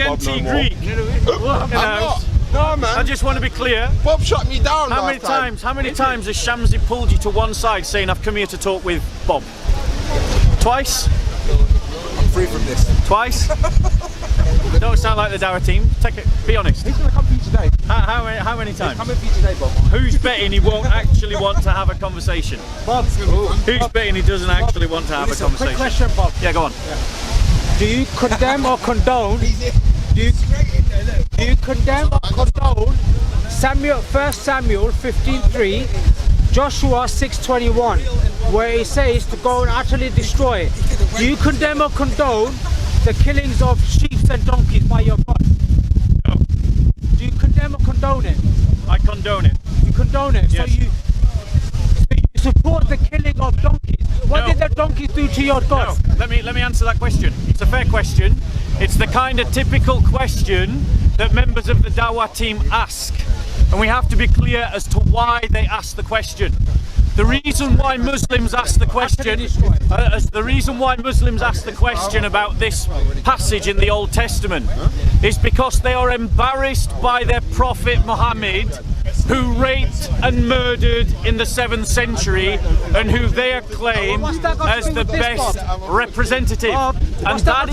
Bob no more. anti-Greek. I'm not. No, man. I just want to be clear. Bob shut me down How many times has Shamsi pulled you to one side saying, I've come here to talk with Bob? Twice? I'm free from this. Twice? Don't sound like the Dawa team. Take it. Be honest. He's going to come for you today. How many times? He's coming for you today, Bob. Who's betting he won't actually want to have a conversation? Bob. Who's betting he doesn't actually want to have a conversation? Quick question, Bob. Yeah, go on. Do you condemn or condone? Do you condemn or condone 1 Samuel 15:3, Joshua 6:21, where it says to go and utterly destroy? Do you condemn or condone the killings of sheep and donkeys by your God? No. Do you condemn or condone it? I condone it. You condone it. Yes. So you support the killing of donkeys. What No. did the donkeys do to your God? No. Let me answer that question. It's a fair question. It's the kind of typical question that members of the Dawa team ask. And we have to be clear as to why they ask the question. The reason why Muslims ask the question, about this passage in the Old Testament is because they are embarrassed by their prophet Muhammad, who raped and murdered in the 7th century and who they acclaim as the best representative. And that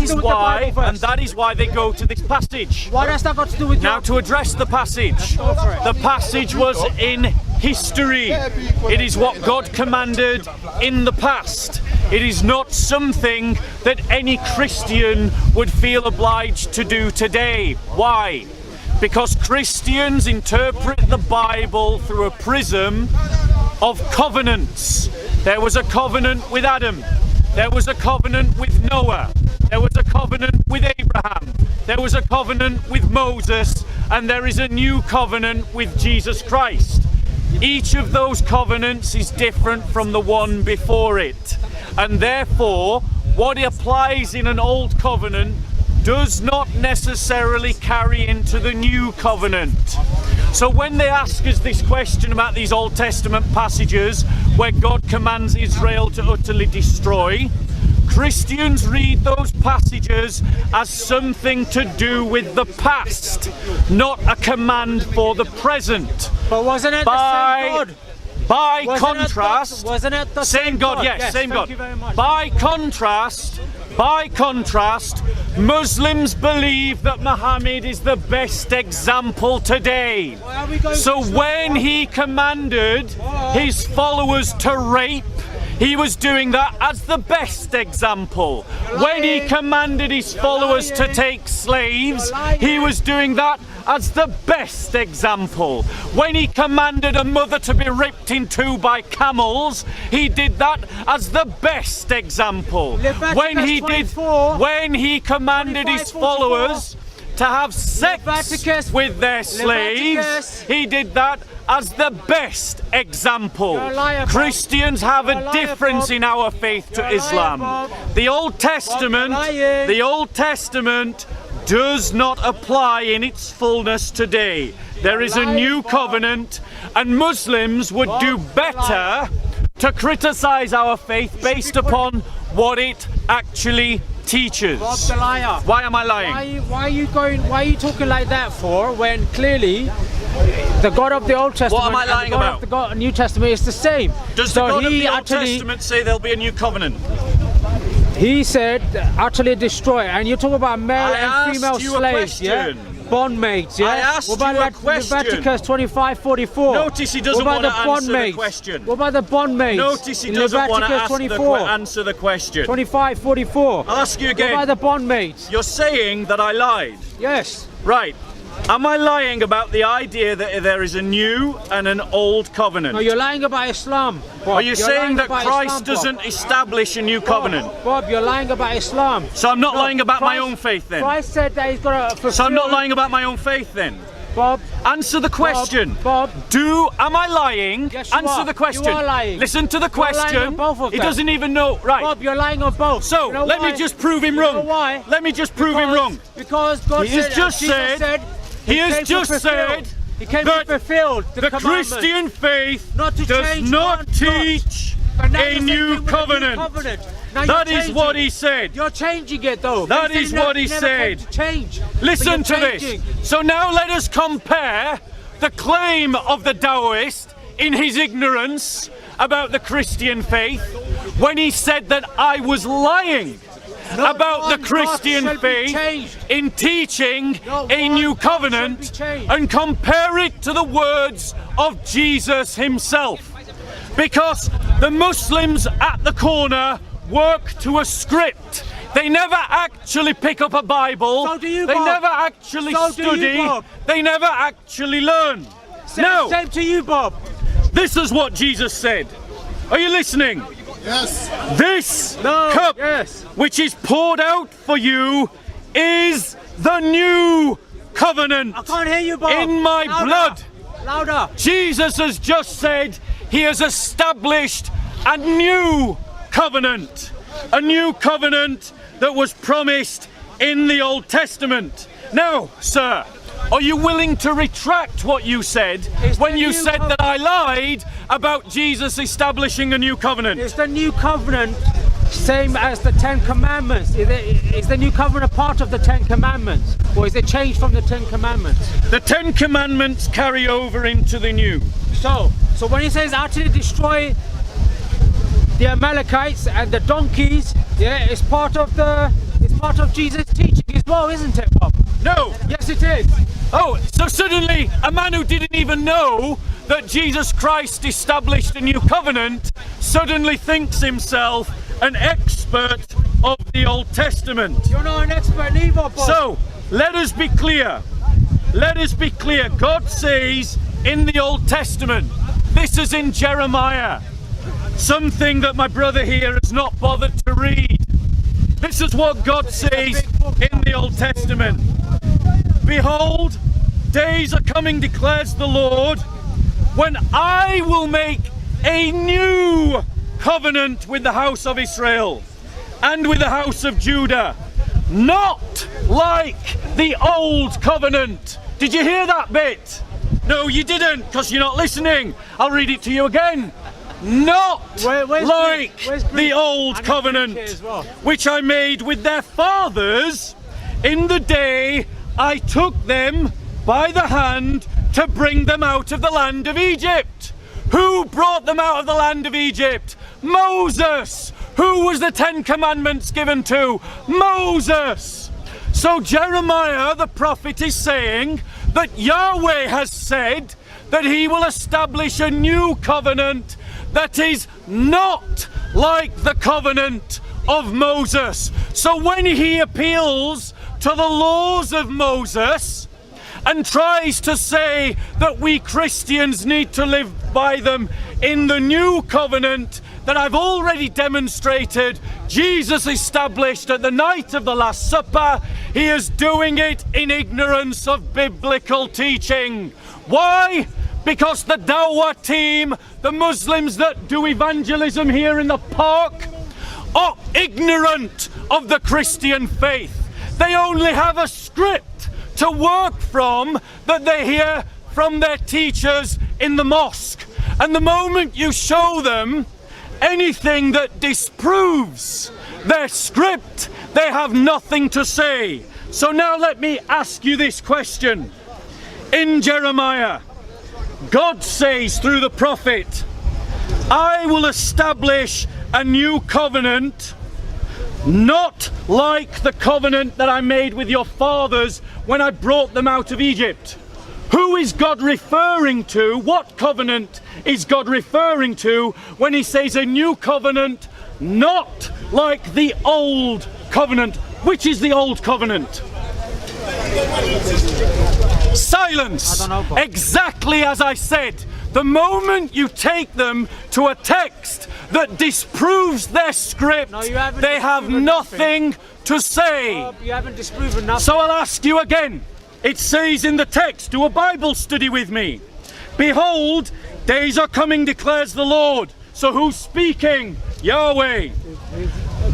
is why they go to this passage. What has that got to do with Now, to address the passage, the passage was in history. It is what God commanded in the past. It is not something that any Christian would feel obliged to do today. Why? Because Christians interpret the Bible through a prism of covenants. There was a covenant with Adam. There was a covenant with Noah. There was a covenant with Abraham. There was a covenant with Moses. And there is a new covenant with Jesus Christ. Each of those covenants is different from the one before it. And therefore, what applies in an old covenant does not necessarily carry into the new covenant. So when they ask us this question about these Old Testament passages where God commands Israel to utterly destroy, Christians read those passages as something to do with the past, not a command for the present. But wasn't it the same God? By contrast, wasn't it the same God? Yes, same God. By contrast, Muslims believe that Muhammad is the best example today. So when he commanded his followers to rape, he was doing that as the best example. When he commanded his followers to take slaves, he was doing that as the best example. When he commanded a mother to be ripped in two by camels, he did that as the best example. When he commanded his followers to have sex with their slaves, he did that as the best example. Christians have a difference in our faith to Islam. The Old Testament does not apply in its fullness today. There is a new covenant, and Muslims would do better to criticize our faith based upon what it actually teachers. Bob the liar. Why am I lying? Why are you talking like that for, when clearly the God of the Old Testament What am I lying and the God about? of the God, New Testament is the same. Does the God of the Old Testament say there'll be a new covenant? He said utterly destroy, and you talk about male and female slaves, yeah? Bondmaids, yeah? I asked what about you a question. Leviticus 25:44. Notice he doesn't want to answer the question. What about the bondmaids? Notice he doesn't want to answer the question. 25:44. I'll ask you again. What about the bondmaids? You're saying that I lied. Yes. Right. Am I lying about the idea that there is a new and an old covenant? No, you're lying about Islam, Bob. Are you saying that Christ doesn't establish a new covenant? Bob, you're lying about Islam. So I'm not lying about my own faith then? Christ said that he's got to fulfill... So I'm not lying about my own faith then? Bob. Answer the question. Bob. Am I lying? Yes, you Answer are. the question. You are lying. Listen to the question. You're lying on both of them. He doesn't even know. Right. Bob, you're lying on both. So, you know let why? me just prove him wrong. You know why? Let me just prove him wrong. Because God He has just said he came to fulfill the Christian faith not to does change not one teach But now a you're saying new with a covenant. Now That you're is what changing. he said. You're changing it though. That You is said what he you never came said. to change. Listen But to you're this. changing. So now let us compare the claim of the Taoist in his ignorance about the Christian faith when he said that I was lying about the one Christian dot shall be faith changed. in teaching Not a one new dot shall covenant, be changed. and compare it to the words of Jesus himself. Because the Muslims at the corner work to a script. They never actually pick up a Bible. So do you, they Bob. never actually So do you, study. Bob. They never actually learn. Same Now, to you, Bob. this is what Jesus said. Are you listening? Yes. This No, cup yes. which is poured out for you is the new covenant I can't hear you, Bob. in my Louder. blood. Louder. Jesus has just said he has established a new covenant that was promised in the Old Testament. Now, sir, are you willing to retract what you said It's when the you new said that I lied about Jesus establishing a new covenant? Is the new covenant same as the Ten Commandments? Is the new covenant a part of the Ten Commandments? Or is it changed from the Ten Commandments? The Ten Commandments carry over into the new. So when he says utterly destroy the Amalekites and the donkeys, yeah, it's part of Jesus' teaching as well, isn't it, Bob? No! Yes, it is. Oh, so suddenly a man who didn't even know that Jesus Christ established a new covenant suddenly thinks himself an expert of the Old Testament. You're not an expert either, Bob. So, let us be clear. Let us be clear. God says in the Old Testament, this is in Jeremiah, something that my brother here has not bothered to read. This is what God says in the Old Testament. Behold, days are coming, declares the Lord, when I will make a new covenant with the house of Israel and with the house of Judah, not like the old covenant. Did you hear that bit? No, you didn't, because you're not listening. I'll read it to you again. Not Where's like Greek? Where's Greek? the old I need covenant Greek here as well. which I made with their fathers in the day I took them by the hand to bring them out of the land of Egypt. Who brought them out of the land of Egypt? Moses. Who was the Ten Commandments given to? Moses. So Jeremiah the prophet is saying that Yahweh has said that he will establish a new covenant that is not like the covenant of Moses. So when he appeals to the laws of Moses and tries to say that we Christians need to live by them in the new covenant that I've already demonstrated Jesus established at the night of the Last Supper, he is doing it in ignorance of biblical teaching. Why? Because the Dawa team, the Muslims that do evangelism here in the park, are ignorant of the Christian faith. They only have a script to work from that they hear from their teachers in the mosque. And the moment you show them anything that disproves their script, they have nothing to say. So now let me ask you this question. In Jeremiah, God says through the prophet, I will establish a new covenant, not like the covenant that I made with your fathers when I brought them out of Egypt. Who is God referring to? What covenant is God referring to when he says a new covenant, not like the old covenant? Which is the old covenant? Silence! I don't know, Bob. Exactly as I said. The moment you take them to a text that disproves their script, No, you haven't they have disproven nothing to say. Bob, you haven't disproven nothing. So I'll ask you again. It says in the text, do a Bible study with me. Behold, days are coming, declares the Lord. So who's speaking? Yahweh.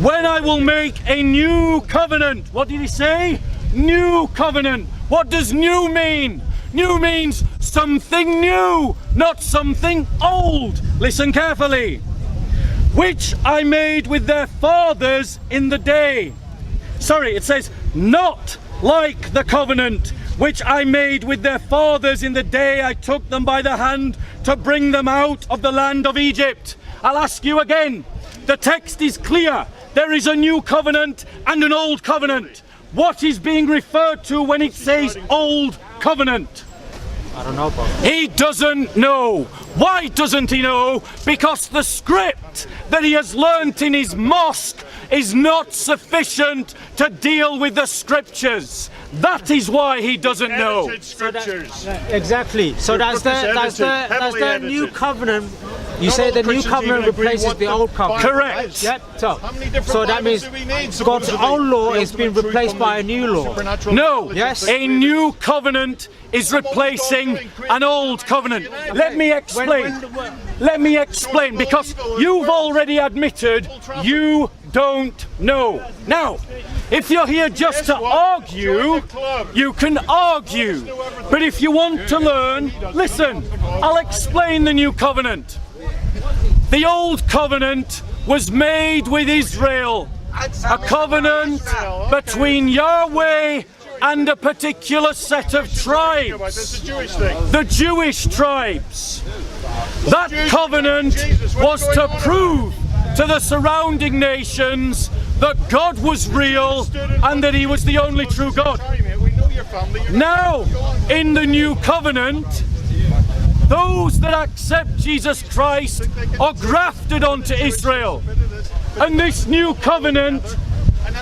When I will make a new covenant. What did he say? New covenant. What does new mean? New means something new, not something old. Listen carefully. which I made with their fathers in the day. Sorry, it says, not like the covenant which I made with their fathers in the day I took them by the hand to bring them out of the land of Egypt. I'll ask you again. The text is clear. There is a new covenant and an old covenant. What is being referred to when it says old covenant? I don't know, Bob. He doesn't know. Why doesn't he know? Because the script that he has learnt in his mosque is not sufficient to deal with the scriptures. That is why he doesn't know. Scriptures. Exactly. So that's the new covenant. You say the new covenant replaces the old covenant. Correct. Yep. How So that means God's old law is being replaced by a new law. No. Yes. A new covenant is replacing an old covenant. Let me explain. Let me explain, because you've already admitted you don't know. Now, if you're here just to argue, you can argue. But if you want to learn, listen, I'll explain the new covenant. The old covenant was made with Israel, a covenant between Yahweh and a particular set of tribes, the Jewish tribes. That covenant was to prove to the surrounding nations that God was real and that he was the only true God. Now, in the new covenant, those that accept Jesus Christ are grafted onto Israel. And this new covenant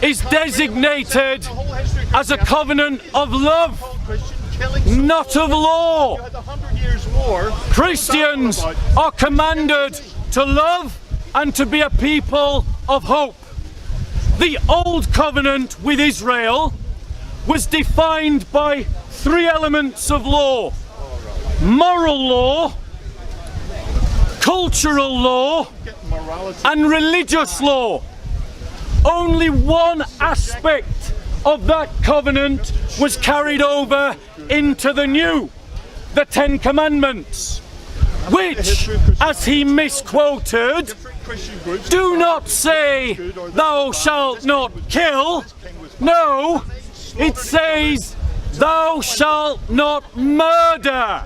is designated as a covenant of love, not of law. Christians are commanded to love and to be a people of hope. The old covenant with Israel was defined by three elements of law: moral law, cultural law, and religious law. Only one aspect of that covenant was carried over into the new, the Ten Commandments, which, as he misquoted, do not say, thou shalt not kill. No, it says, thou shalt not murder.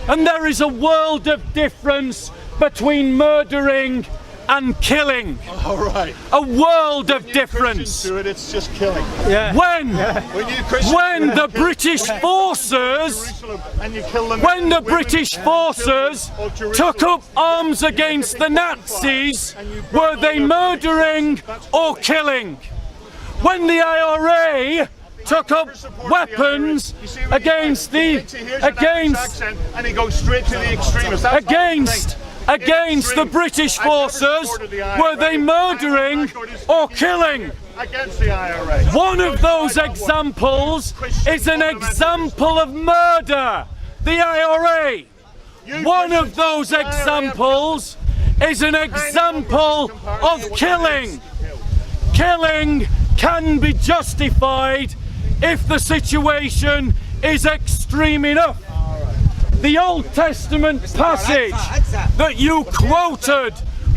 And there is a world of difference between murdering and killing. All right. A world of When you difference. Christians do it, it's just killing. Yeah. When When you Christians when do the it, British forces Jerusalem, and you kill them, when the women, British men, forces children of Jerusalem, took up arms against the Nazis, were they murdering or killing? When the IRA took up weapons against the and he goes straight to the extremists. against the British forces, were they murdering or killing? Against the IRA. One of those examples is an example of murder, the IRA. One of those examples is an example of killing. Killing can be justified if the situation is extreme enough. The Old Testament passage that you quoted,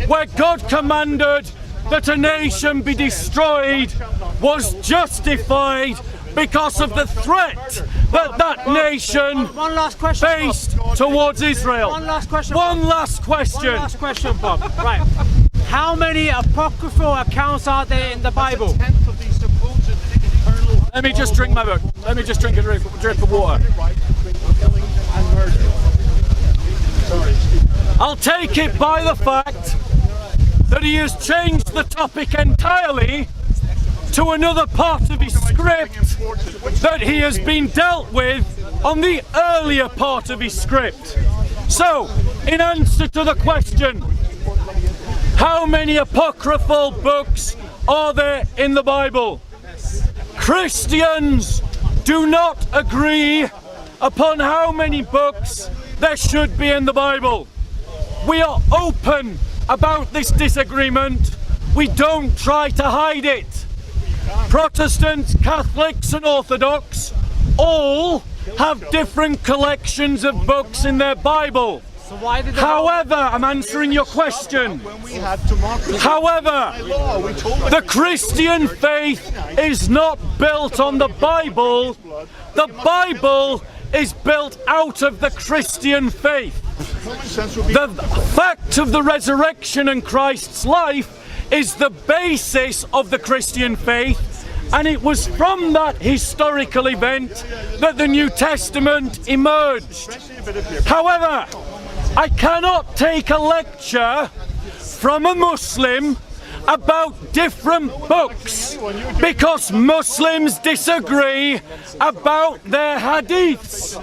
where God commanded that a nation be destroyed, was justified because of the threat that that nation One last question, faced Bob. towards Israel. One last question. One last question. One last question, Bob. Right. How many apocryphal accounts are there in the Bible? Let me just drink my book. Let me just drink a drink of water. I'll take it by the fact that he has changed the topic entirely to another part of his script that he has been dealt with on the earlier part of his script. So, in answer to the question, how many apocryphal books are there in the Bible? Christians do not agree upon how many books there should be in the Bible. We are open about this disagreement. We don't try to hide it. Protestants, Catholics and Orthodox all have different collections of books in their Bible. So why did they However, I'm answering your question. When we had democracy However, by law, we told them the Christian faith is not built on the Bible. The Bible is built out of the Christian faith. common sense would be The fact of the resurrection and Christ's life is the basis of the Christian faith, and it was from that historical event that the New Testament emerged. However, I cannot take a lecture from a Muslim about different books because Muslims disagree about their hadiths.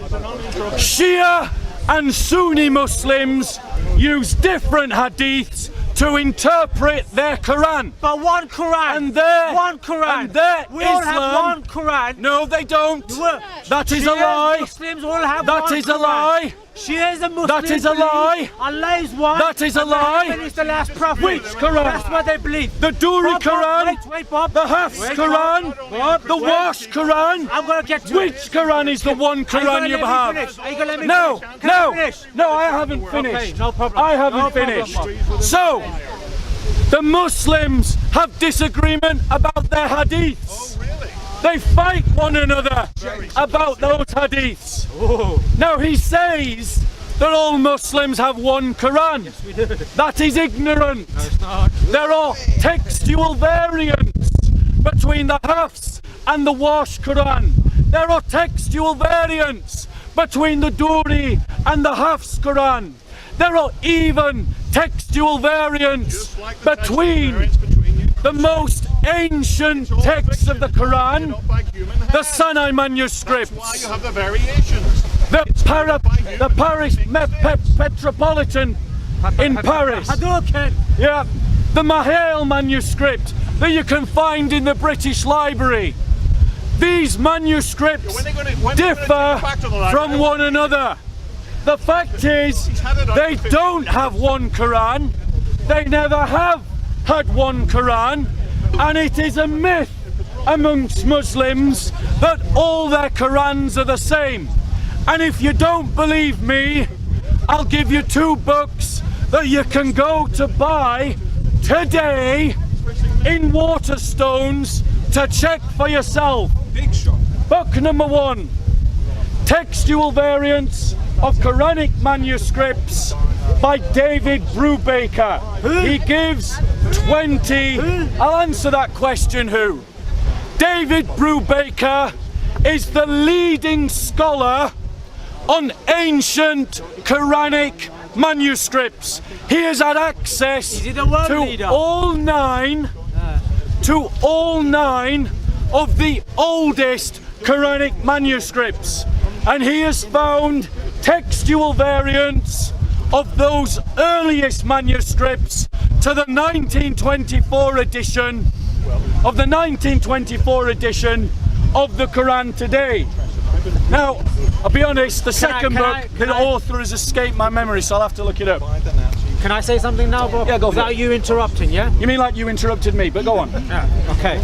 Shia and Sunni Muslims use different hadiths to interpret their Quran. But one Quran. And their one Quran. And their We all have Islam. one Quran. No, they don't. Well, That is a Shias, lie. Muslims all have That one is a Quran. lie. Shias and Muslims That is a believe lie. Allah is one. That is a and lie. Muhammad is the last prophet. Which Quran? That's what they believe. The Duri Bob, Quran, Wait, Bob. the Hafs Wait, Quran, Bob, the wait. Wash Quran. I'm gonna get to Which it. Quran is the one Are you Quran gonna you let me have? finish? Are you gonna let me No, finish? Can I no, finish? no, I haven't finished. Okay, no problem. I haven't No problem, finished. Bob. So, the Muslims have disagreement about their hadiths. They fight one another about those hadiths. Now he says that all Muslims have one Quran. That is ignorant. There are textual variants between the Hafs and the Wash Quran. There are textual variants between the Duri and the Hafs Quran. There are even textual variants between the most ancient texts of the Quran, the Sinai manuscripts, why you have the variations. the Paris Metropolitan in Paris, Hadouken. yeah, the Mahale manuscript that you can find in the British Library. These manuscripts When they gonna take differ it back to the library? from one another. The fact is, they don't have one Quran. They never have had one Quran, and it is a myth amongst Muslims that all their Qurans are the same. And if you don't believe me, I'll give you two books that you can go to buy today in Waterstones to check for yourself. Big shot. Book number 1, Textual Variants of Quranic Manuscripts by David Brubaker. He gives 20. I'll answer that question, who? David Brubaker is the leading scholar on ancient Quranic manuscripts. He has had access Is he the world to leader? all nine of the oldest Quranic manuscripts, and he has found textual variants of those earliest manuscripts to the 1924 edition of the 1924 edition of the Quran today. Now, I'll be honest, the second book, the author has escaped my memory, so I'll have to look it up. Can I say something now, Bob? Yeah, go for Without it. you interrupting, yeah? You mean like you interrupted me, but go on. Yeah, okay.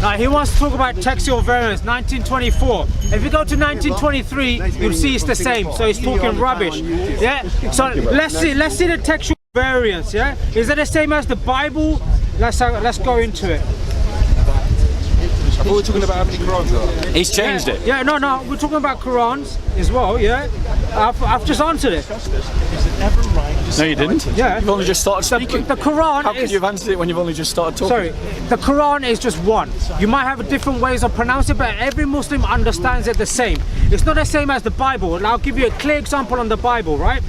Now, he wants to talk about textual variants, 1924. If you go to 1923, you'll see it's the same, so he's talking rubbish. Yeah? So let's see the textual variants, yeah? Is it the same as the Bible? Let's go into it. I thought we were talking about how many Qurans there are. He's changed it. Yeah, no, we're talking about Qurans as well, yeah? I've just answered it. No, you didn't. Yeah. You've only just started speaking. The Quran How could is... you have answered it when you've only just started talking? Sorry, the Quran is just one. You might have different ways of pronouncing it, but every Muslim understands it the same. It's not the same as the Bible. And I'll give you a clear example on the Bible, right?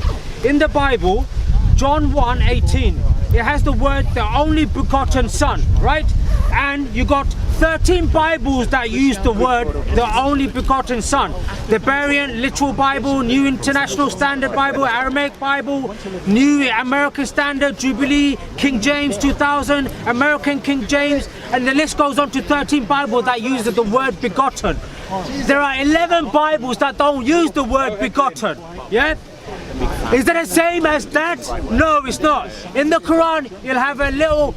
In the Bible, John 1:18, it has the word the only begotten Son, right? And you got 13 Bibles that use the word the only begotten Son. The Variant, Literal Bible, New International Standard Bible, Aramaic Bible, New American Standard, Jubilee, King James 2000, American King James, and the list goes on to 13 Bibles that use the word begotten. There are 11 Bibles that don't use the word begotten, yeah? Is that the same as that? No, it's not. In the Quran, you'll have a little,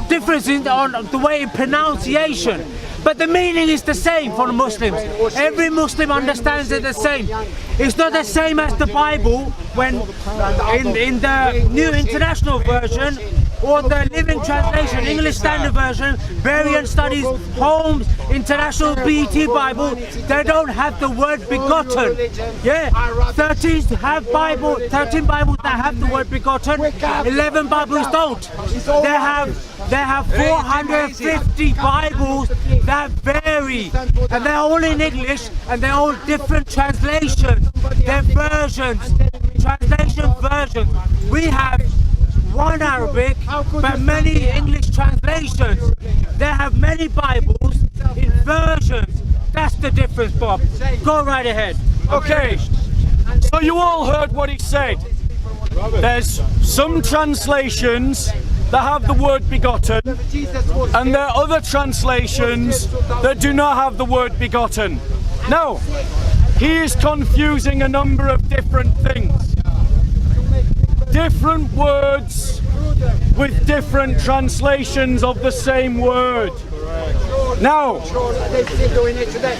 difference on the way in pronunciation. But the meaning is the same for the Muslims. Every Muslim understands it the same. It's not the same as the Bible when in the New International Version or the Living Translation, English Standard Version, Variant Studies, Holmes, International BT Bible, they don't have the word begotten. Yeah, 13 Bibles that have the word begotten, 11 Bibles don't. They have 450 Bibles that vary, and they're all in English, and they're all different translations. They're versions, translation versions. We have one Arabic, but many English translations. They have many Bibles in versions. That's the difference, Bob. Go right ahead. Okay, so you all heard what he said. There's some translations that have the word begotten, and there are other translations that do not have the word begotten. Now, he is confusing a number of different things. Different words with different translations of the same word. Now,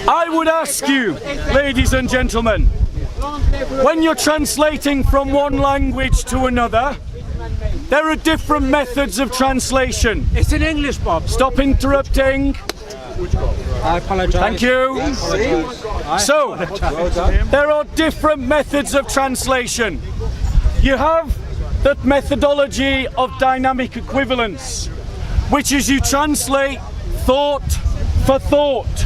I would ask you, ladies and gentlemen, when you're translating from one language to another, there are different methods of translation. It's in English, Bob. Stop interrupting. I apologize. Thank you. So, there are different methods of translation. You have the methodology of dynamic equivalence, which is you translate thought for thought.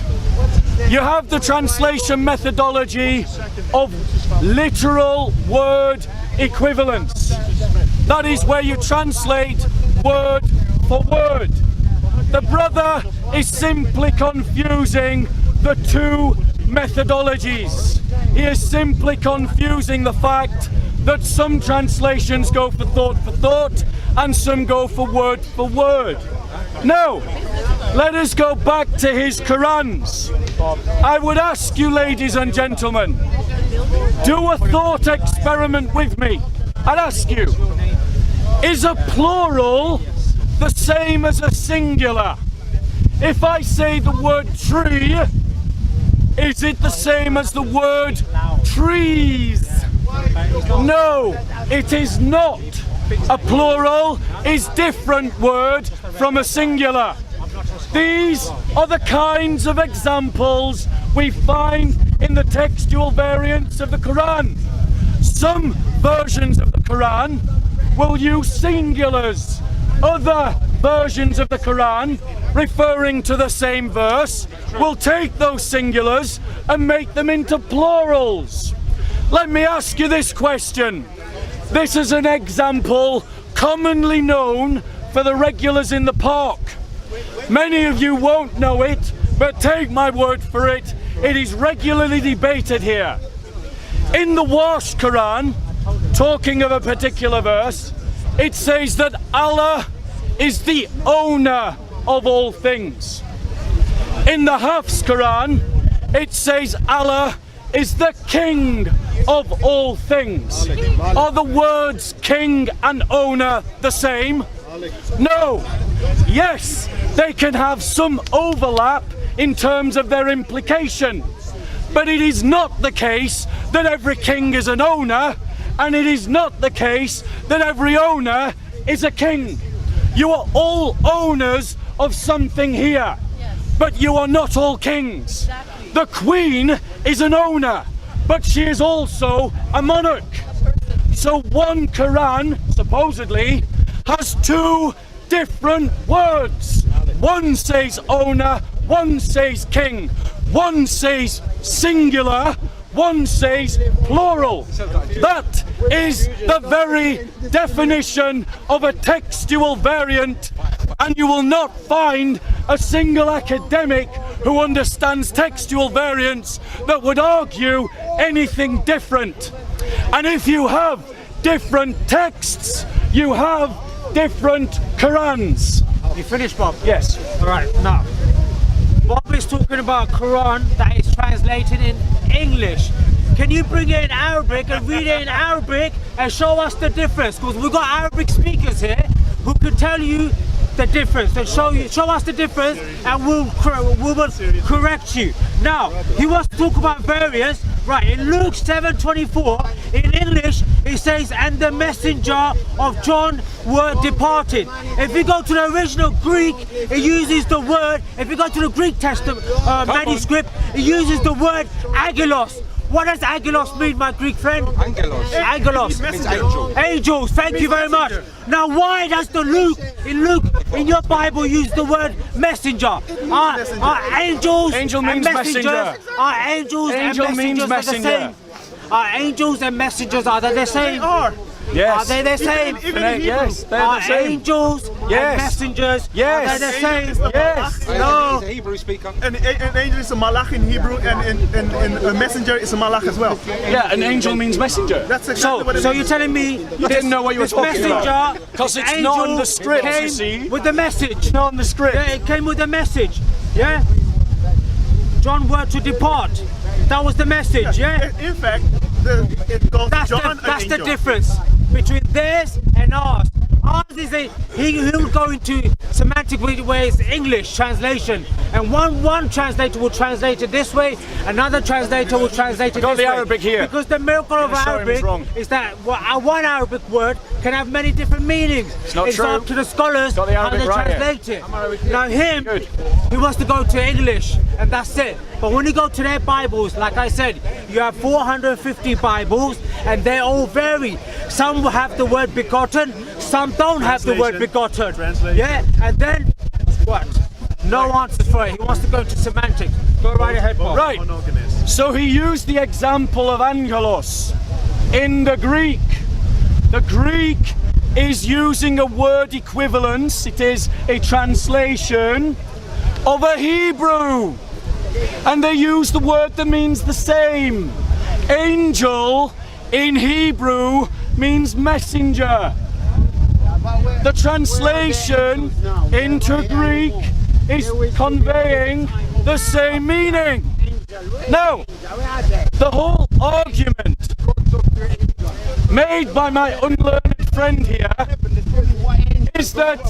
You have the translation methodology of literal word equivalence. That is where you translate word for word. The brother is simply confusing the two methodologies. He is simply confusing the fact that some translations go for thought and some go for word. Now, let us go back to his Qurans. I would ask you, ladies and gentlemen, do a thought experiment with me. I'd ask you, is a plural the same as a singular? If I say the word tree, is it the same as the word trees? No, it is not. A plural is different word from a singular. These are the kinds of examples we find in the textual variants of the Quran. Some versions of the Quran will use singulars. Other versions of the Quran, referring to the same verse, will take those singulars and make them into plurals. Let me ask you this question. This is an example commonly known for the regulars in the park. Many of you won't know it, but take my word for it, it is regularly debated here. In the Wash Quran, talking of a particular verse, it says that Allah is the owner of all things. In the Hafs Quran, it says Allah is the king of all things. Are the words king and owner the same? No. Yes, they can have some overlap in terms of their implication, but it is not the case that every king is an owner, and it is not the case that every owner is a king. You are all owners of something here, but you are not all kings. The Queen is an owner, but she is also a monarch. So one Quran, supposedly, has two different words. One says owner, one says king, one says singular, one says plural. That is the very definition of a textual variant, and you will not find a single academic who understands textual variants that would argue anything different. And if you have different texts, you have different Qurans. You finished, Bob? Yes. All right, now, Bob is talking about a Quran that is translated in English. Can you bring it in Arabic and read it in Arabic and show us the difference? Because we've got Arabic speakers here who could tell you the difference and show us the difference, and we will correct you. Now, he wants to talk about variance. Right, in Luke 7:24, in English, it says, and the messenger of John were departed. If you go to the original Greek, it uses the word, if you go to the Greek Testament manuscript, it uses the word angelos. What does angelos mean, my Greek friend? Angelos. Angelos. Means angel. Angels, thank you very much. Now, why does Luke, in your Bible, use the word messenger? Are angels Angel and means messengers, messenger. are angels Angel and means messengers the messenger. same? Are angels and messengers, are they the same? Are Yes. they the same? Yes, they're the Are same. angels and Yes. messengers, Yes. are they the same? Yes. No. He's a Hebrew speaker. An angel is a malach in Hebrew, and a messenger is a malach as well. Yeah, an angel means messenger. That's exactly what it So means. you're telling me You didn't know what you were talking about. Because it's not on the script, you see. with the message. Not on the script. Yeah, it came with the message. Yeah? John were to depart. That was the message, yeah? In fact, it calls John That's an the angel. difference between theirs and ours. Ours is he'll go into semantic ways, English translation, and one translator will translate it this way, another translator will translate it Got this the way. Arabic here. Because the miracle of Show him Arabic he's wrong. is that one Arabic word can have many different meanings. It's not It's true. up to the scholars Got the how Arabic they right here. translate it. Now him, Good. he wants to go to English, and that's it. But when you go to their Bibles, like I said, you have 450 Bibles, and they all vary. Some have the word begotten, some don't have the word begotten. Translation. Yeah, and then what? No answers for it. He wants to go into semantics. Go right ahead, Bob. Right. So he used the example of angelos in the Greek. The Greek is using a word equivalence. It is a translation of a Hebrew. And they use the word that means the same. Angel in Hebrew means messenger. The translation into Greek is conveying the same meaning. Now, the whole argument made by my unlearned friend here is that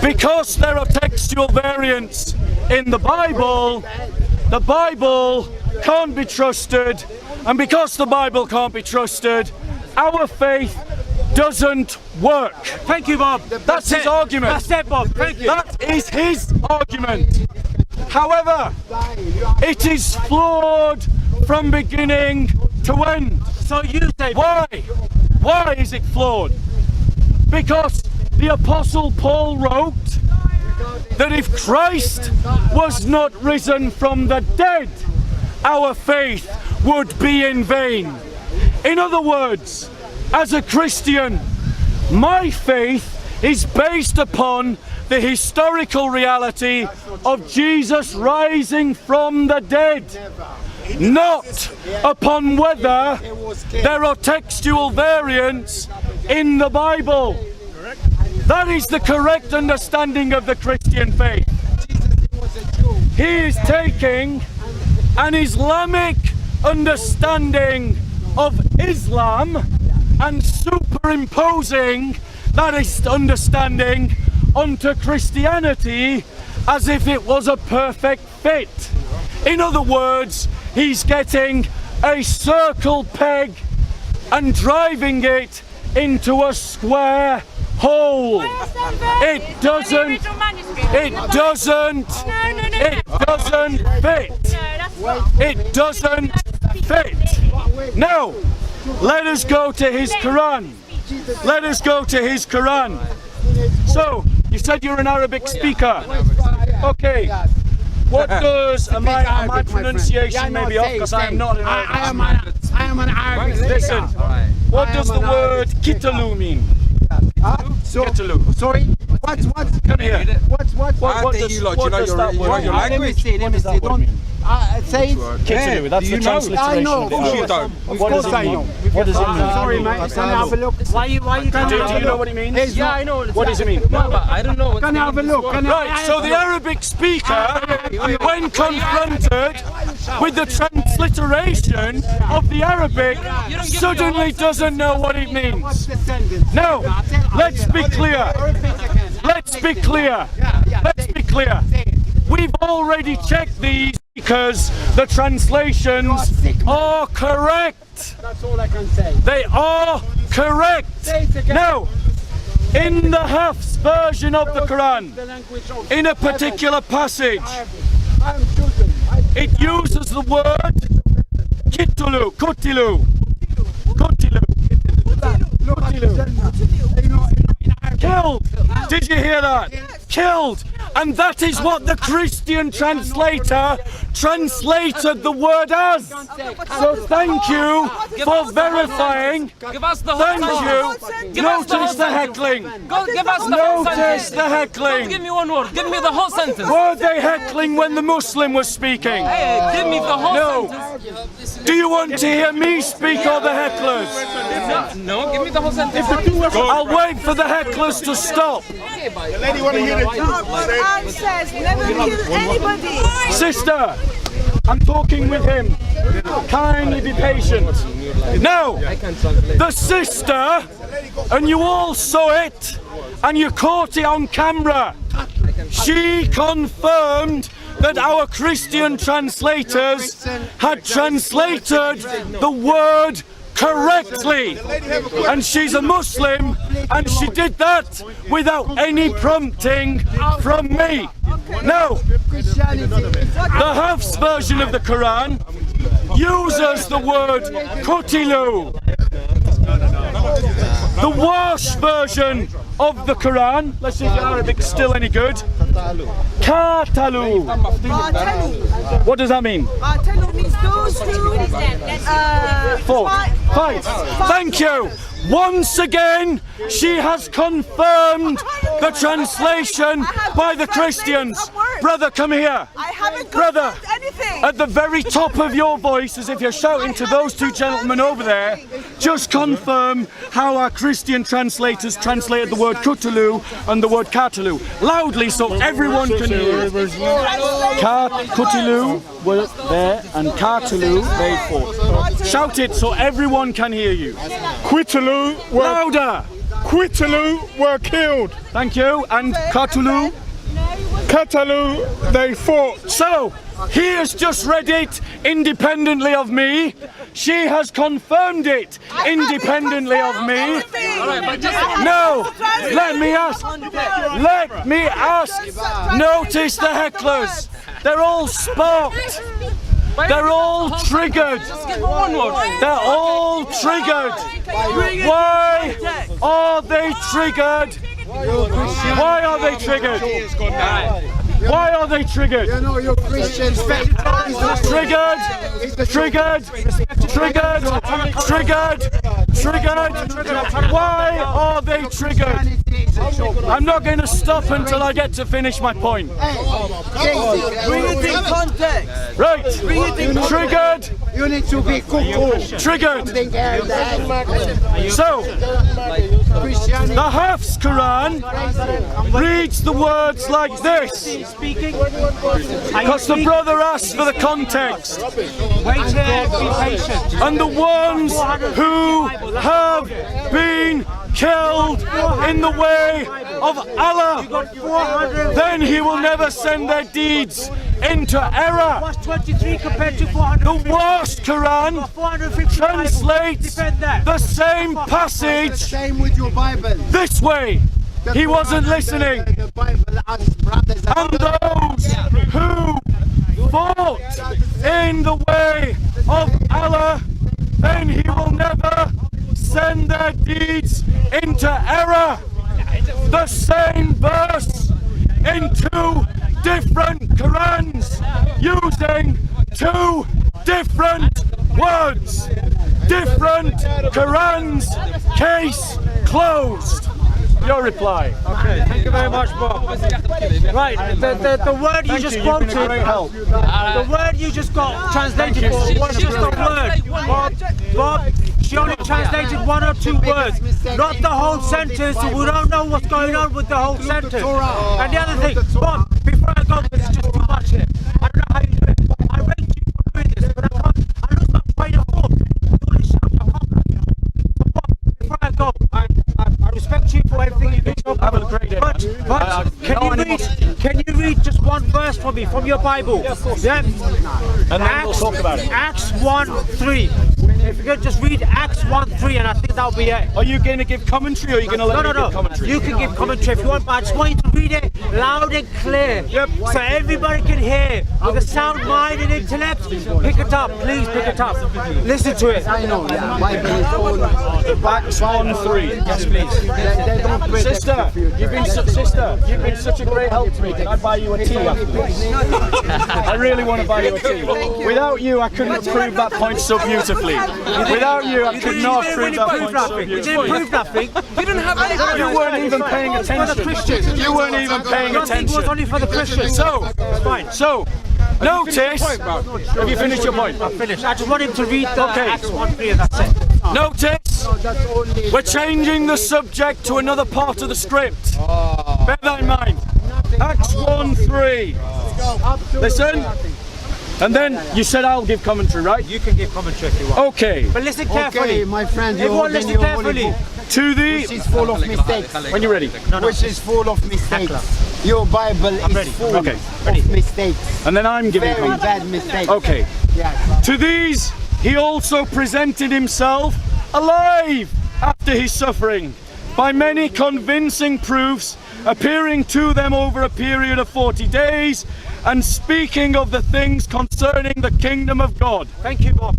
because there are textual variants in the Bible can't be trusted, and because the Bible can't be trusted, our faith doesn't work. Thank you, Bob. That's his argument. That's it, Bob. Thank you. That is his argument. However, it is flawed from beginning to end. So you say, Why? Why is it flawed? Because the Apostle Paul wrote that if Christ was not risen from the dead, our faith would be in vain. In other words, as a Christian, my faith is based upon the historical reality of Jesus rising from the dead, not upon whether there are textual variants in the Bible. That is the correct understanding of the Christian faith. He is taking an Islamic understanding of Islam and superimposing that understanding onto Christianity as if it was a perfect fit. In other words, he's getting a circle peg and driving it into a square hole. It doesn't fit. It doesn't fit. Now, let us go to his Quran. Let us go to his Quran. So, you said you're an Arabic speaker. Okay. What does my pronunciation may be off because I am not an Arabic. I am an Arabic. Listen, what does the word kitalu mean? Kitalu. Sorry. What? Come here. What? What does that word mean? Let me see. What does that word mean? Say it. Kitalu, that's the transliteration. I know. of the Arabic. You don't. What does it mean? What does it mean? Sorry, mate. Can I have a look? why you Do you know what it means? Yeah, I know. What does it mean? No, but I don't know. Can I have a look? Right, so the Arabic speaker, when confronted with the transliteration of the Arabic suddenly doesn't know what it means. No, let's be clear. Let's be clear. Let's be clear. We've already checked these because the translations are correct. That's all I can say. They are correct. Now, in the Hafs version of the Quran, in a particular passage, I'm children. it uses the word kitulu, kutilu, kutilu, killed. Did you hear that? Killed. And that is what the Christian translator translated the word as. So thank you for verifying. Give us the whole Thank sentence. you. Give us the whole Notice the sentence. heckling. Go, give us the whole Notice sentence. the Don't heckling. give me one word. Give me the whole sentence. Were they heckling when the Muslim was speaking? Hey, give me the whole No. sentence. Do you want to hear me speak or the hecklers? No, give me the whole sentence. I'll wait for the hecklers to stop. The lady want to hear it too. Quran says never kill anybody. Sister, I'm talking with him. Kindly be patient. Now, the sister, and you all saw it, and you caught it on camera. She confirmed that our Christian translators had translated the word correctly, and she's a Muslim, and she did that without any prompting from me. Now, the Hafs version of the Quran uses the word kutilu. The Wash version of the Quran, let's see if your Arabic's still any good. Katalu. What does that mean? Qatalu means those who Fight. Thank you. Once again, she has confirmed the translation by the Christians. Brother, come here. I haven't Brother, confirmed anything. at the very top of your voice, as if you're shouting to those two gentlemen over there, just confirm how our Christian translators translated the word kutulu and the word katalu. Loudly so everyone can hear. Kutilu were there and katalu they fought. Shout it so everyone can hear you. Quitalu were, Louder. Quitalu were killed. Thank you. And Katalu. Katalu, they fought. So, he has just read it independently of me. She has confirmed it independently of me. No, let me ask. Let me ask. Notice the hecklers. They're all sparked. They're all triggered. They're all triggered. Why are they triggered? Why are they triggered? Why are they triggered? You know, you're Christians. Triggered, triggered, triggered, triggered, triggered. Why are they triggered? I'm not going to stop until I get to finish my point. Bring it in context. Right, triggered, You need to be cooked. triggered. So, Christianity. the Hafs Quran reads the words like this. Because the brother asked for the context. Wait here, be patient. And the ones who have been killed in the way of Allah, then He will never send their deeds into error. What's 23 compared to 400? The Wash Quran 450 translates the same passage Same with your Bible. this way. He wasn't listening. The Bible as brothers And those who fought in the way of Allah, then He will never send their deeds into error. The same verse in two different Qurans using two different words. Different Qurans. Case closed. Your reply. Okay, thank you very much, Bob. Right, the word you just quoted, the word you just got translated for was just a word. Bob, she only translated one or two words, not the whole sentence, so we don't know what's going on with the whole sentence. And the other thing, Bob, before I go, because it's just too much here, I don't know how you do it. I rate you for doing you read just one verse for me from your Bible? Yeah. And then we'll talk about it. Acts 1:3. If you could just read Acts 1:3, and I think that'll be it. Are you going to give commentary, or are you going to let me give commentary? You can give commentary if you want, but I just want you to read it loud and clear. Yep. So everybody can hear. With a sound mind and intellect, pick it up. Please pick it up. Listen to it. I know, yeah. Bible is all. Acts 1:3. Yes, please. They don't pray. Sister, you've been such a great help to me. Can I buy you a tea after this? I really want to buy you a tea. Without you, I couldn't have proved that point so beautifully. Without you, I could not have proved that point so You beautifully. didn't prove nothing. You didn't have any. You weren't even paying attention. You weren't even paying Nothing was attention. only for the Christians. So, notice. Have you finished your point? I'm finished. I just want him to read the Okay. Acts 1:3 and that's it. Notice, we're changing the subject to another part of the script. Bear that in mind. Acts 1:3. Listen. And then you said I'll give commentary, right? You can give commentary if you want. Okay. But listen carefully. Okay, my friend, you're Everyone holding listen your holy carefully. book, To which the... is full of mistakes. When you're ready. Which is full of mistakes. Your Bible is ready. full Okay. of mistakes. And then I'm giving Very commentary. bad mistakes. Okay. Yes. To these he also presented himself alive after his suffering, by many convincing proofs, appearing to them over a period of 40 days, and speaking of the things concerning the kingdom of God. Thank you, Bob.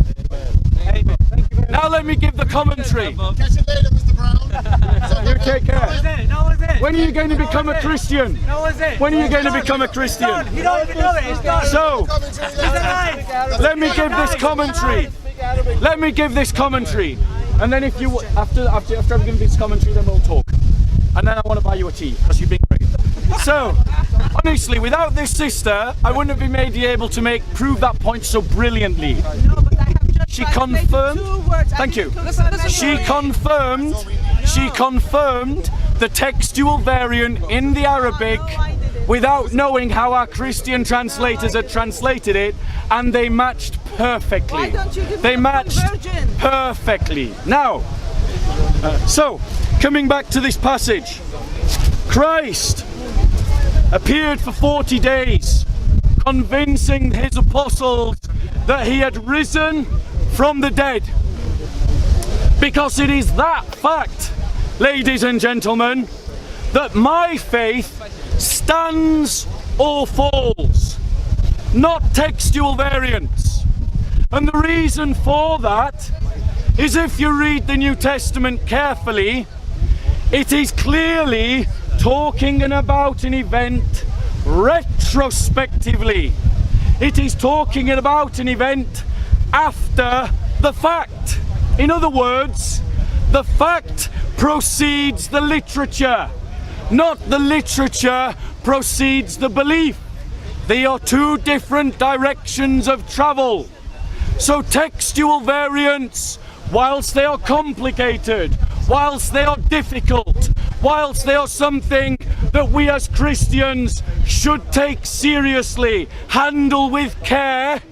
Amen. Thank you very much. Now let me give the commentary. Catch you later, Mr. Brown. You take care. No one's it. When are you going to become a Christian? No one's it. When are you going to become a Christian? You don't even know it. It's done. So, He's alive. let me give this commentary. Let me give this commentary. And then if you, after I've given this commentary, then we'll talk. And then I want to buy you a tea, because you've been great. So, honestly, without this sister, I wouldn't have been able to prove that point so brilliantly. No, but I have just She translated confirmed. 2 words. Thank you. She confirmed. confirmed the textual variant in the Arabic without knowing how our Christian translators had translated it, and they matched perfectly. Why don't you give They me a matched full version? perfectly. Now, so coming back to this passage, Christ appeared for 40 days, convincing his apostles that he had risen from the dead. Because it is that fact, ladies and gentlemen, that my faith stands or falls, not textual variants. And the reason for that is, if you read the New Testament carefully, it is clearly talking about an event retrospectively. It is talking about an event after the fact. In other words, the fact precedes the literature, not the literature precedes the belief. They are two different directions of travel. So textual variants, whilst they are complicated, whilst they are difficult, whilst they are something that we as Christians should take seriously, handle with care,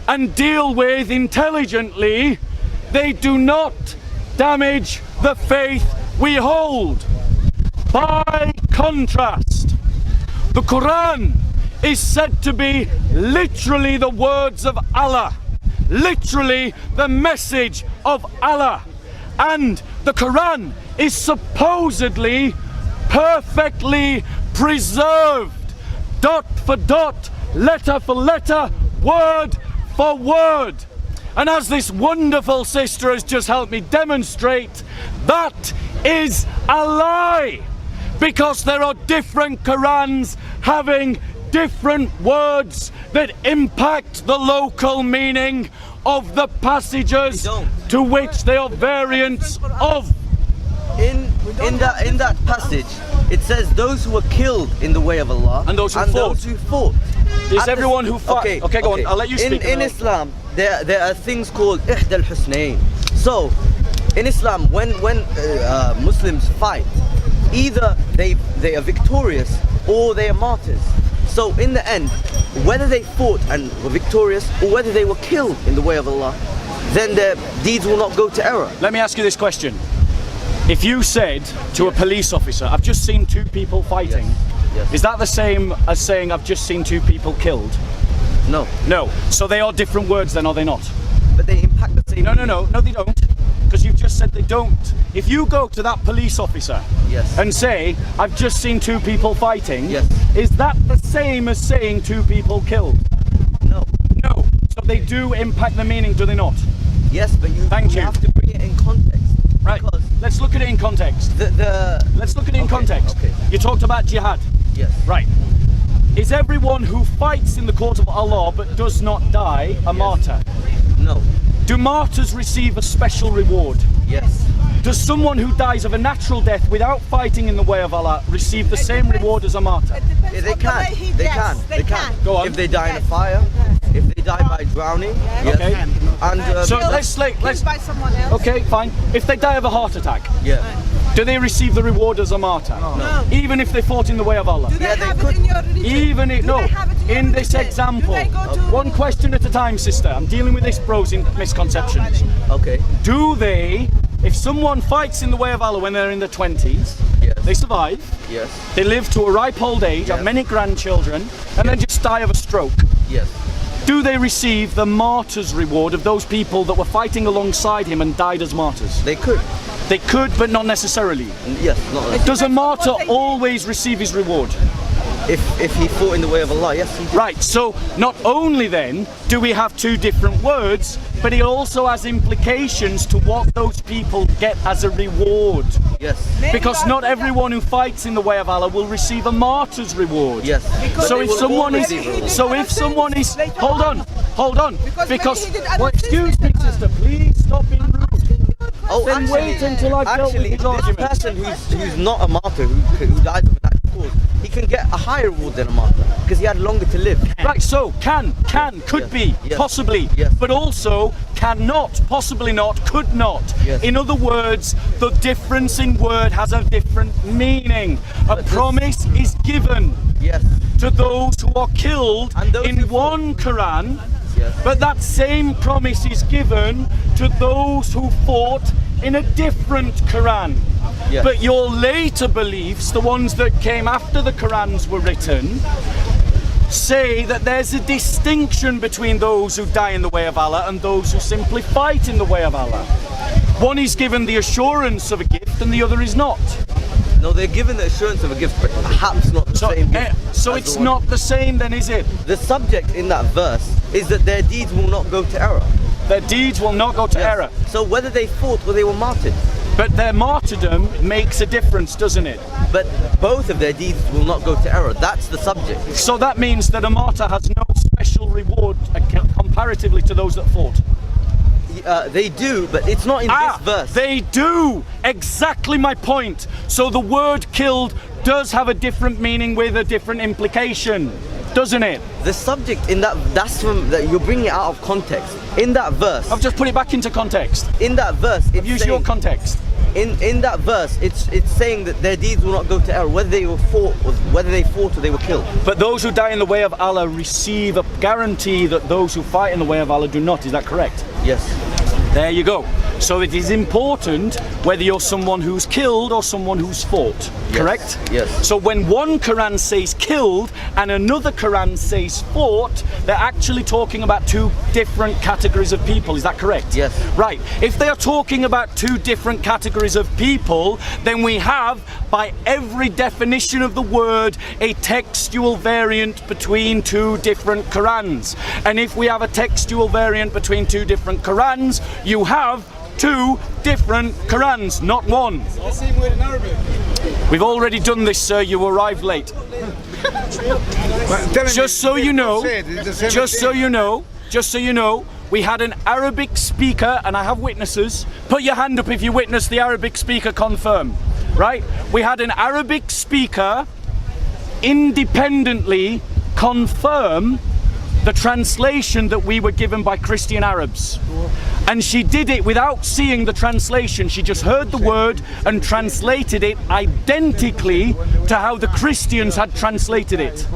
and deal with intelligently, they do not damage the faith we hold. By contrast, the Quran is said to be literally the words of Allah, literally the message of Allah, and the Quran is supposedly perfectly preserved, dot for dot, letter for letter, word for word. And as this wonderful sister has just helped me demonstrate, that is a lie, because there are different Qurans having different words that impact the local meaning of the passages to which they are variants of. In that passage, it says those who were killed in the way of Allah And those who fought. Is everyone who fought? Okay, go on. I'll let you speak. In Islam, there are things called Ihda al-Husnayn. So, in Islam, when Muslims fight, either they are victorious or they are martyrs. So in the end, whether they fought and were victorious or whether they were killed in the way of Allah, then their deeds will not go to error. Let me ask you this question. If you said to a police officer, I've just seen two people fighting, Yes. Is that the same as saying I've just seen two people killed? No. No. So they are different words then, are they not? But they impact the same. No, they don't. Because you've just said they don't. If you go to that police officer Yes. and say, I've just seen two people fighting, Yes. is that the same as saying two people killed? No. No. So they do impact the meaning, do they not? Yes, but you Thank you. have to bring it in context. Right. Because Let's look at it in context. Let's look at it in Okay, context. okay. You talked about jihad. Yes. Right. Is everyone who fights in the court of Allah but does not die a martyr? No. Do martyrs receive a special reward? Yes. Does someone who dies of a natural death without fighting in the way of Allah receive the same reward as a martyr? It depends Yeah, they on the way can. he They dressed. can. They can. Go on. If they die in a fire, if they die by drowning, yes. Okay. And So Killed- let's killed by someone else. Okay, fine. If they die of a heart attack, yeah. do they receive the reward as a martyr? No. Even if they fought in the way of Allah? Do they Yeah, they have could. it in your religion? Even if, Do no, they have it in in your this religion? example, Do they go to one question at a time, sister. I'm dealing with this bros in misconceptions. Okay. Do they, if someone fights in the way of Allah when they're in their 20s, Yes. they survive, Yes. they live to a ripe old age, have Yes. many grandchildren, and then just die of a stroke, Yes. do they receive the martyr's reward of those people that were fighting alongside him and died as martyrs? They could. They could, but not necessarily. Yes. Not unless- Does a martyr what they did. always receive his reward? if he fought in the way of Allah, yes. He did. Right, so not only then do we have two different words, but it also has implications to what those people get as a reward. Yes. Because not everyone who fights in the way of Allah will receive a martyr's reward. Yes. Because So they if will someone always is, receive so other if someone things is, later hold on, Because because, maybe he did other well, things excuse me, later on. sister, please stop being rude. Oh, Then actually, wait until I've dealt with actually, his this argument. person who's not a martyr, who died of a natural cause, he can get a higher reward than a martyr because he had longer to live. Right, so can, could Yes. be, Yes. possibly, Yes. but also cannot, possibly not, could not. Yes. In other words, the difference in word has a different meaning. A But this- promise is given Yes. to those who are killed And those in who one Quran, Yes. but that same promise is given to those who fought in a different Quran. Yes. But your later beliefs, the ones that came after the Qurans were written, say that there's a distinction between those who die in the way of Allah and those who simply fight in the way of Allah. One is given the assurance of a gift and the other is not. No, they're given the assurance of a gift, but perhaps not the So, same gift. so as it's the one- not the same then, is it? The subject in that verse is that their deeds will not go to error. Their deeds will not go to Yes. error. So whether they fought or they were martyred, But their martyrdom makes a difference, doesn't it? but both of their deeds will not go to error. That's the subject. So that means that a martyr has no special reward comparatively to those that fought. They do, but it's not in this verse. They do! Exactly my point. So the word killed does have a different meaning with a different implication, doesn't it? The subject in that's from that you're bringing it out of context. In that verse, I've just put it back into context. in that verse, it's Use saying, your context. in that verse, it's saying that their deeds will not go to error, whether they fought or they were killed. But those who die in the way of Allah receive a guarantee that those who fight in the way of Allah do not. Is that correct? Yes. There you go. So it is important whether you're someone who's killed or someone who's fought. Correct? Yes. So when one Quran says killed and another Quran says fought, they're actually talking about two different categories of people. Is that correct? Yes. Right. If they are talking about two different categories of people, then we have, by every definition of the word, a textual variant between two different Qurans. And if we have a textual variant between two different Qurans, you have two different Qurans, not one. The same word in Arabic. We've already done this, sir. You arrived late. Just so you know, just so you know, we had an Arabic speaker, and I have witnesses. Put your hand up if you witnessed the Arabic speaker confirm. Right? We had an Arabic speaker independently confirm the translation that we were given by Christian Arabs. And she did it without seeing the translation. She just heard the word and translated it identically to how the Christians had translated it.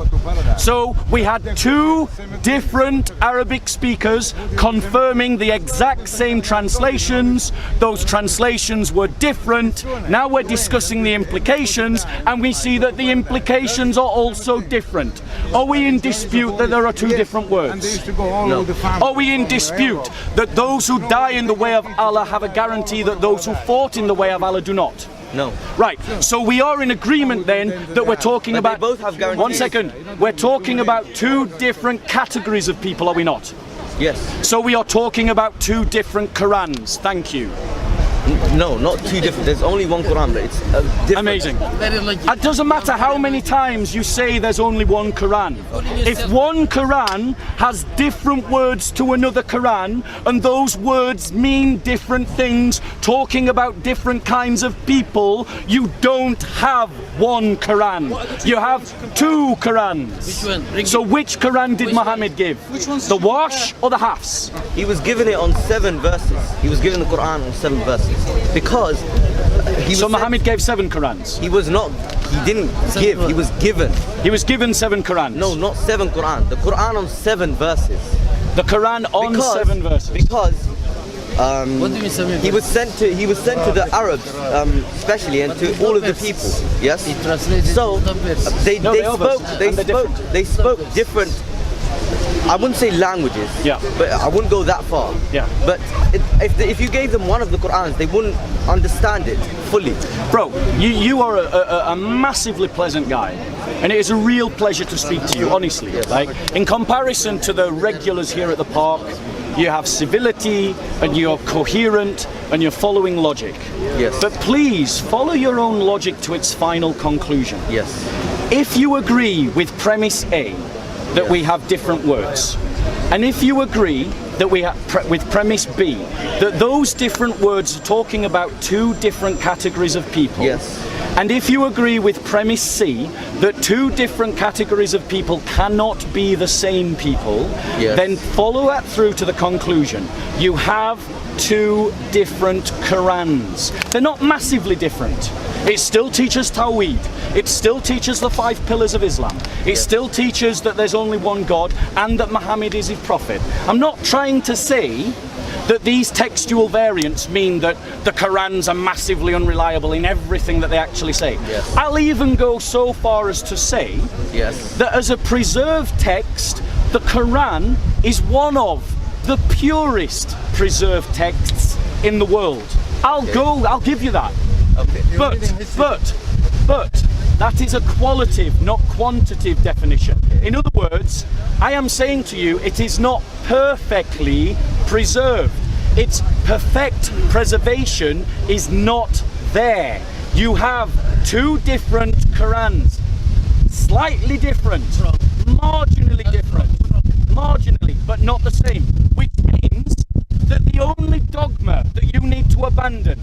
So we had two different Arabic speakers confirming the exact same translations. Those translations were different. Now we're discussing the implications, and we see that the implications are also different. Are we in dispute that there are two different words? No. Are we in dispute that those who die in the way of Allah have a guarantee that those who fought in the way of Allah do not? No. Right, so we are in agreement then that we're talking about... They both have guarantees. 1 second. We're talking about two different categories of people, are we not? Yes. So we are talking about two different Qurans. Thank you. No, not two different. There's only one Quran, but it's different. Amazing. It doesn't matter how many times you say there's only one Quran. If one Quran has different words to another Quran, and those words mean different things, talking about different kinds of people, you don't have one Quran. You have two Qurans. So which Quran did Muhammad give? The wash or the Hafs? He was given it on 7 verses. He was given the Quran on 7 verses. Because he was So Muhammad gave 7 Qurans? He was not, he didn't give, he was given. He was given 7 Qurans? No, not 7 Quran. The Quran on 7 verses. The Quran on 7 verses? Because What do you mean 7 he was sent to the Arabs, especially, and to all of the people. Yes. So they spoke different. I wouldn't say languages, yeah, but I wouldn't go that far. Yeah. But if you gave them one of the Qur'ans, they wouldn't understand it fully. Bro, you are a massively pleasant guy, and it is a real pleasure to speak to you, honestly. Yes. Like, in comparison to the regulars here at the park, you have civility, and you're coherent, and you're following logic. Yes. But please, follow your own logic to its final conclusion. Yes. If you agree with premise A, that we have different words, and if you agree that we have with premise B, that those different words are talking about two different categories of people, yes, and if you agree with premise C, that two different categories of people cannot be the same people, yes, then follow that through to the conclusion. You have two different Qurans. They're not massively different. It still teaches Tawheed. It still teaches the 5 pillars of Islam. It still teaches that there's only one God and that Muhammad is his prophet. I'm not trying to say that these textual variants mean that the Qurans are massively unreliable in everything that they actually say. Yes. I'll even go so far as to say, yes, that as a preserved text, the Quran is one of the purest preserved texts in the world. I'll give you that. Okay. But that is a qualitative, not quantitative definition. In other words, I am saying to you, it is not perfectly preserved. Its perfect preservation is not there. You have two different Qurans, slightly different, marginally different, marginally, but not the same, which means that the only dogma that you need to abandon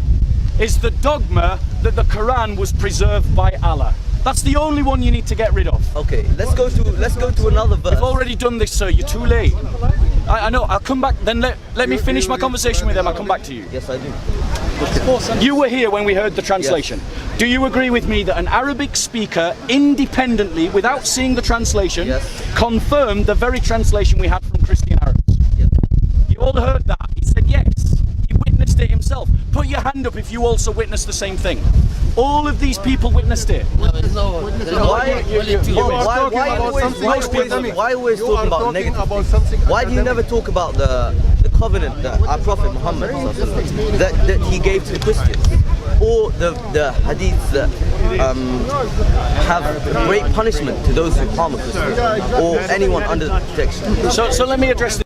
is the dogma that the Quran was preserved by Allah. That's the only one you need to get rid of. Okay, let's go to another verse. We've already done this, sir. You're too late. I know. I'll come back. Then let me finish my conversation with them. I'll come back to you. Yes, I do. You were here when we heard the translation. Yes. Do you agree with me that an Arabic speaker, independently, without seeing the translation, yes, confirmed the very translation we had from Christian Arabs? Yes. You all heard that. He said yes. He witnessed it himself. Put your hand up if you also witnessed the same thing. All of these people witnessed it. Why always talking about negative? Why do you never talk about the covenant that our Prophet Muhammad that he gave to the Christians, or the hadiths that have great punishment to those who harm a Christian or anyone under the protection? So let me address this.